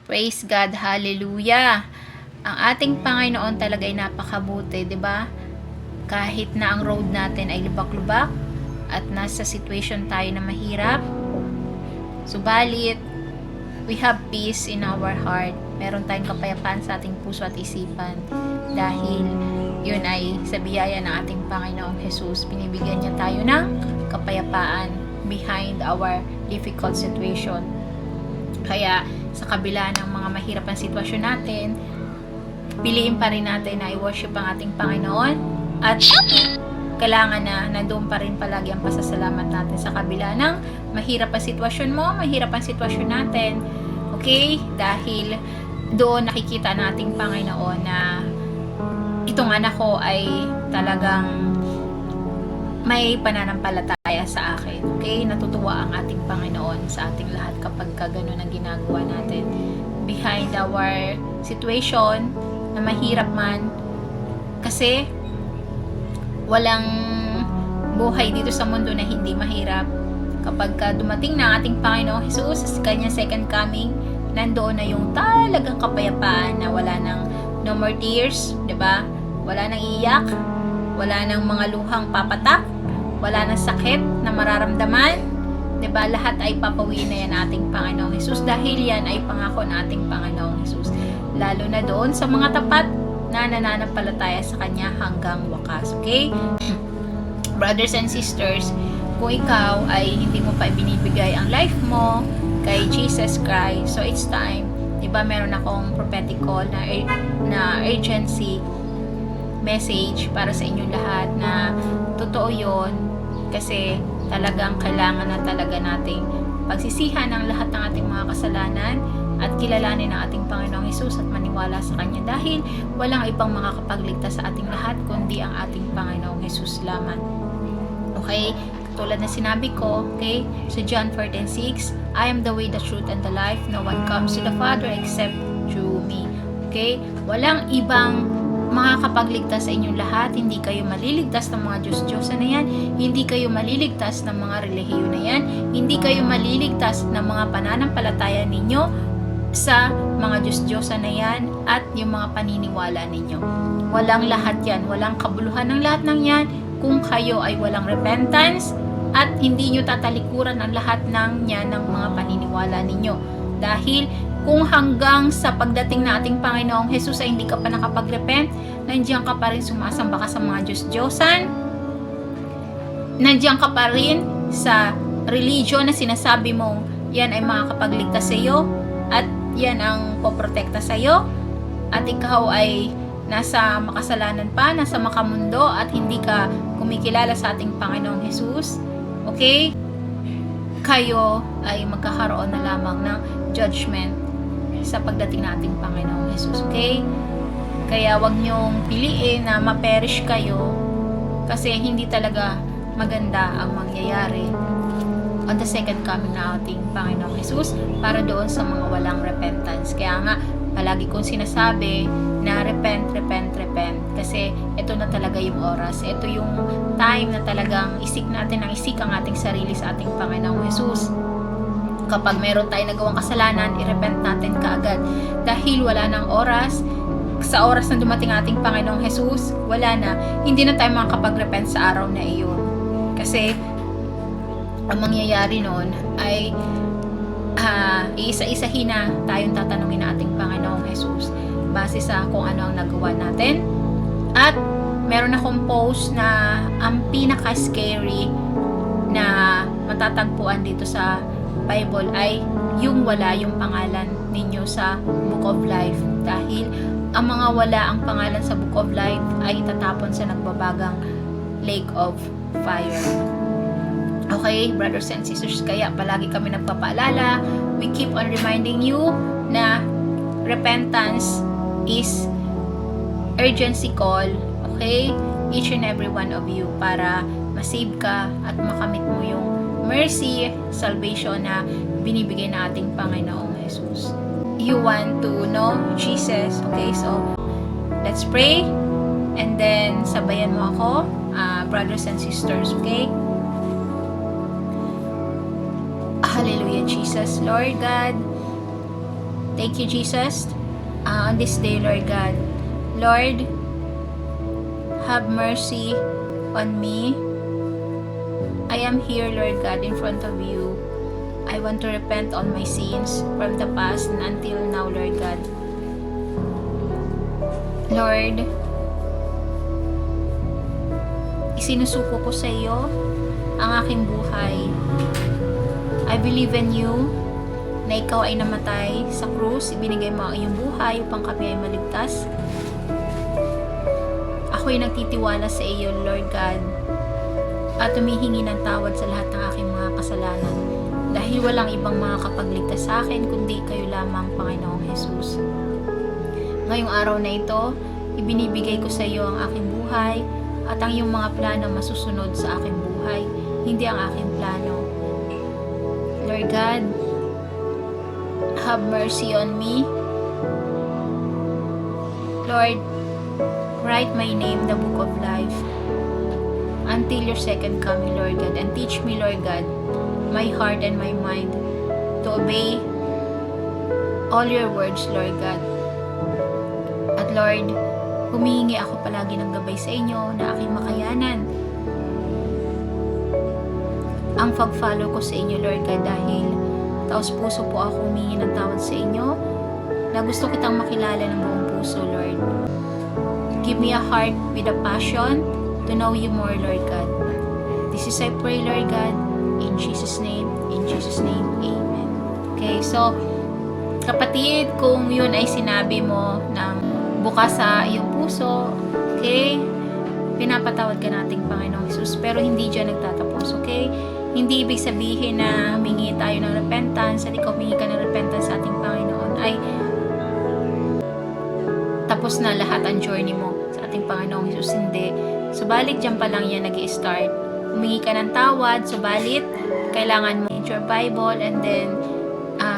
Praise God, hallelujah. Ang ating Panginoon talaga ay napakabuti, 'di ba? Kahit na ang road natin ay lubak-lubak at nasa situation tayo na mahirap, subalit we have peace in our heart. Meron tayong kapayapaan sa ating puso at isipan dahil yun ay sa biyaya ng ating Panginoong Jesus. Binibigyan niya tayo ng kapayapaan behind our difficult situation. Kaya sa kabila ng mga mahirap ang sitwasyon natin, piliin pa rin natin na i-worship ang ating Panginoon at kailangan na nandoon pa rin palagi ang pasasalamat natin sa kabila ng mahirap ang sitwasyon mo, mahirap ang sitwasyon natin. Okay? Dahil doon nakikita nating Panginoon na itong anak ko ay talagang may pananampalataya sa akin. Okay? Natutuwa ang ating Panginoon sa ating lahat kapag ganun ang ginagawa natin. Behind our situation na mahirap man, kasi walang buhay dito sa mundo na hindi mahirap. Kapag dumating na ating Panginoon Jesus sa kanyang second coming, nandoon na yung talagang kapayapaan na wala nang no more tears, 'di ba? Wala nang iyak, wala nang mga luhang papatak, wala nang sakit na mararamdaman, 'di ba? Lahat ay papawiin na yan ating Panginoong Jesus dahil yan ay pangako ng ating Panginoong Jesus. Lalo na doon sa mga tapat na nananampalataya sa Kanya hanggang wakas. Okay? Brothers and sisters, kung ikaw ay hindi mo pa ibinibigay ang life mo kay Jesus Christ, so it's time. Diba meron akong prophetic call na urgency message para sa inyong lahat na totoo yun kasi talagang kailangan na talaga nating pagsisihan ang lahat ng ating mga kasalanan at kilalanin ang ating Panginoong Hesus at maniwala sa Kanya dahil walang ibang makakapagligtas sa ating lahat kundi ang ating Panginoong Hesus lamang. Okay? Tulad na sinabi ko, okay? So John 14:6, I am the way, the truth, and the life. No one comes to the Father except through me. Okay? Walang ibang makakapagligtas sa inyong lahat. Hindi kayo maliligtas ng mga Diyos-Diyosan na yan. Hindi kayo maliligtas ng mga relihiyo na yan. Hindi kayo maliligtas ng mga pananampalataya ninyo sa mga Diyos-Diyosan na yan at yung mga paniniwala ninyo. Walang lahat yan. Walang kabuluhan ng lahat ng yan kung kayo ay walang repentance at hindi nyo tatalikuran ang lahat ng yan ng mga paniniwala ninyo. Dahil kung hanggang sa pagdating na ating Panginoong Jesus ay hindi ka pa nakapag-repent, nandiyan ka pa rin sumasamba ka sa mga Diyos-Diyosan, nandiyan ka pa rin sa religion na sinasabi mong yan ay makakapagligtas sa iyo at yan ang poprotekta sa iyo at ikaw ay nasa makasalanan pa, nasa makamundo at hindi ka kumikilala sa ating Panginoong Jesus, okay? Kayo ay magkakaroon na lamang ng judgment sa pagdating nating Panginoong Jesus, okay? Kaya wag niyong piliin na ma-perish kayo kasi hindi talaga maganda ang mangyayari on the second coming na ating Panginoong Jesus para doon sa mga walang repentance. Kaya nga, palagi kong sinasabi na repent kasi ito na talaga yung oras. Ito yung time na talagang isik natin ang isik ang ating sarili sa ating Panginoong Jesus. Kapag meron tayong nagawang kasalanan, i-repent natin kaagad dahil wala nang oras. Sa oras na dumating ating Panginoong Jesus, wala na. Hindi na tayo makakapag-repent sa araw na iyon. Kasi ang mangyayari noon ay iisa-isahin na tayong tatanungin na ating Panginoong Jesus base sa kung ano ang nagawa natin. At meron akong post na ang pinaka-scary na matatagpuan dito sa Bible ay yung wala yung pangalan ninyo sa Book of Life. Dahil ang mga wala ang pangalan sa Book of Life ay itatapon sa nagbabagang lake of fire. Okay, brothers and sisters, kaya palagi kami nagpapaalala. We keep on reminding you na repentance is urgency call, okay? Each and every one of you para masave ka at makamit mo yung mercy, salvation na binibigay na ating Panginoong Jesus. You want to know Jesus, okay? So, let's pray and then sabayan mo ako, brothers and sisters, okay? Hallelujah, Jesus. Lord God, Thank you, Jesus, on this day, Lord God. Lord, have mercy on me. I am here, Lord God, in front of you. I want to repent on my sins from the past and until now, Lord God. Lord, isinusuko ko sa iyo ang aking buhay. I believe in you na ikaw ay namatay sa krus, ibinigay mo ang iyong buhay upang kami ay maligtas. Ako'y nagtitiwala sa iyo, Lord God, at humihingi ng tawad sa lahat ng aking mga kasalanan dahil walang ibang makakapagligtas sa akin kundi kayo lamang, Panginoong Jesus. Ngayong araw na ito, ibinibigay ko sa iyo ang aking buhay at ang iyong mga plano masusunod sa aking buhay, hindi ang aking plano. Lord God, have mercy on me. Lord, write my name in the book of life until your second coming, Lord God, and teach me, Lord God, my heart and my mind to obey all your words, Lord God. At Lord, humihingi ako palagi ng gabay sa inyo na aking makayanan ang pag-follow ko sa inyo, Lord God, dahil taos puso po ako humingi ng tawad sa inyo na gusto kitang makilala ng buong puso, Lord. Give me a heart with a passion to know you more, Lord God. This is I pray, Lord God, in Jesus' name, amen. Okay, so, kapatid, kung yun ay sinabi mo ng bukas sa iyong puso, okay, pinapatawad ka nating Panginoong Jesus, pero hindi dyan nagtatapos, okay? Hindi ibig sabihin na humingi tayo ng repentance at ikaw humingi ka ng repentance sa ating Panginoon ay tapos na lahat ang journey mo sa ating Panginoong Jesus. Hindi. Subalit dyan pa lang yan nag-i-start. Humingi ka ng tawad, subalit kailangan mo read your Bible and then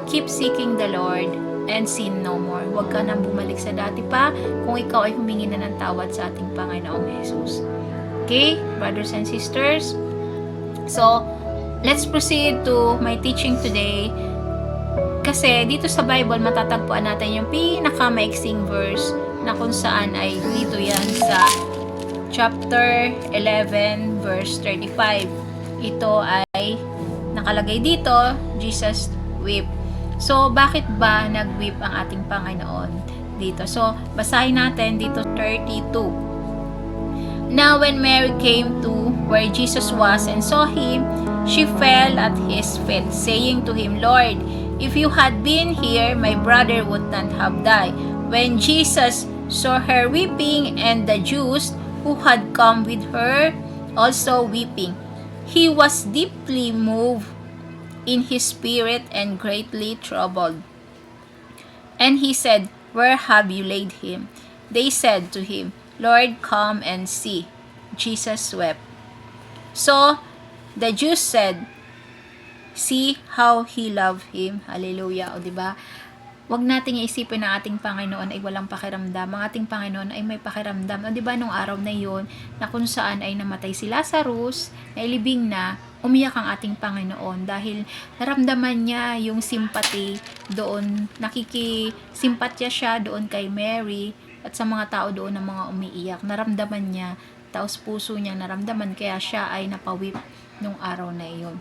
keep seeking the Lord and sin no more. Huwag ka nang bumalik sa dati pa kung ikaw ay humingi na ng tawad sa ating Panginoong Jesus. Okay, brothers and sisters? So, let's proceed to my teaching today. Kasi dito sa Bible, matatagpuan natin yung pinakamaiksing verse na kung saan ay dito yan sa chapter 11, verse 35. Ito ay nakalagay dito, Jesus wept. So, bakit ba nag-weep ang ating Panginoon dito? So, basahin natin dito 32. Now when Mary came to where Jesus was and saw him, she fell at his feet, saying to him, Lord, if you had been here, my brother would not have died. When Jesus saw her weeping, and the Jews who had come with her also weeping, he was deeply moved in his spirit and greatly troubled. And he said, Where have you laid him? They said to him, Lord, come and see. Jesus wept. So, the Jews said, See how he loved him. Hallelujah. O diba? Huwag nating iisipin na ating Panginoon ay walang pakiramdam. Ang ating Panginoon ay may pakiramdam. O diba nung araw na yun, na kung saan ay namatay si Lazarus, na ilibing na, umiyak ang ating Panginoon dahil naramdaman niya yung sympathy doon, nakikisimpatya siya doon kay Mary at sa mga tao doon na mga umiiyak. Naramdaman niya, taos puso niya naramdaman, kaya siya ay napawip nung araw na iyon.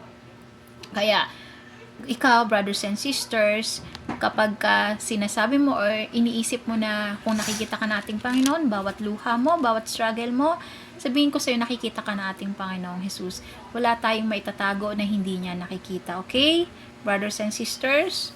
Kaya, ikaw, brothers and sisters, kapag ka sinasabi mo or iniisip mo na kung nakikita ka na ating Panginoon, bawat luha mo, bawat struggle mo, sabihin ko sa'yo, nakikita ka na ating Panginoong Jesus. Wala tayong maitatago na hindi niya nakikita. Okay? Brothers and sisters?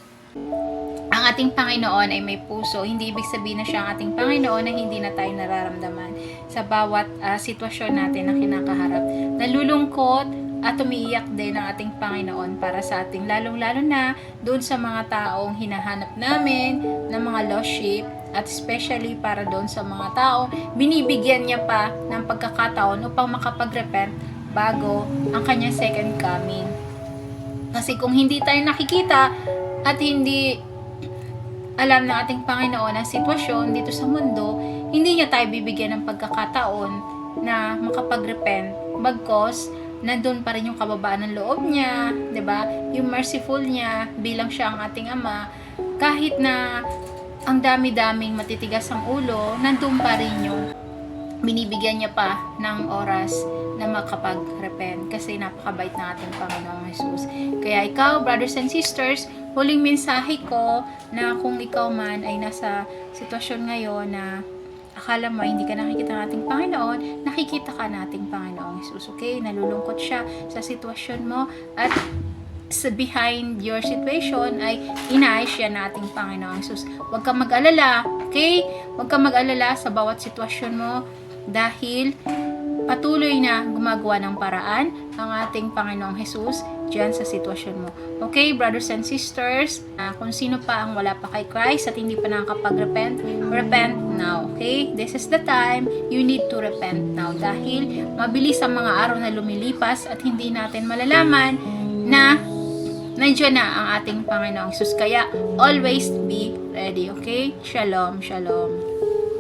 Ang ating Panginoon ay may puso. Hindi ibig sabihin na siya ang ating Panginoon na hindi na tayo nararamdaman sa bawat sitwasyon natin na kinakaharap. Nalulungkot at umiiyak din ang ating Panginoon para sa ating, lalong-lalo na doon sa mga taong hinahanap namin ng mga lost sheep, at especially para doon sa mga taong binibigyan niya pa ng pagkakataon upang makapag-repent bago ang kanyang second coming. Kasi kung hindi tayo nakikita at hindi alam ng ating Panginoon ang sitwasyon dito sa mundo, hindi niya tayo bibigyan ng pagkakataon na makapag-repent, bagkos nandun pa rin yung kababaan ng loob niya, 'di ba? Yung merciful niya bilang siya ang ating Ama. kahit na ang dami-daming matitigas ang ulo, nandun pa rin yung binibigyan niya pa ng oras na makapag-repent kasi napakabait ng ating Panginoong Jesus. Kaya ikaw, brothers and sisters, huling mensahe ko na kung ikaw man ay nasa sitwasyon ngayon na akala mo hindi ka nakikita ng ating Panginoon, nakikita ka ng ating Panginoong Jesus. Okay? Nalulungkot siya sa sitwasyon mo at sa behind your situation ay inaayos siya ng ating Panginoong Jesus. Huwag kang mag-alala, okay? Huwag kang mag-alala sa bawat sitwasyon mo dahil patuloy na gumagawa ng paraan ang ating Panginoong Jesus dyan sa sitwasyon mo. Okay, brothers and sisters, kung sino pa ang wala pa kay Christ at hindi pa nakakapag-repent, repent now. Okay? This is the time you need to repent now dahil mabilis ang mga araw na lumilipas at hindi natin malalaman na nandiyan na ang ating Panginoong Jesus. Kaya, always be ready, okay? Shalom, shalom.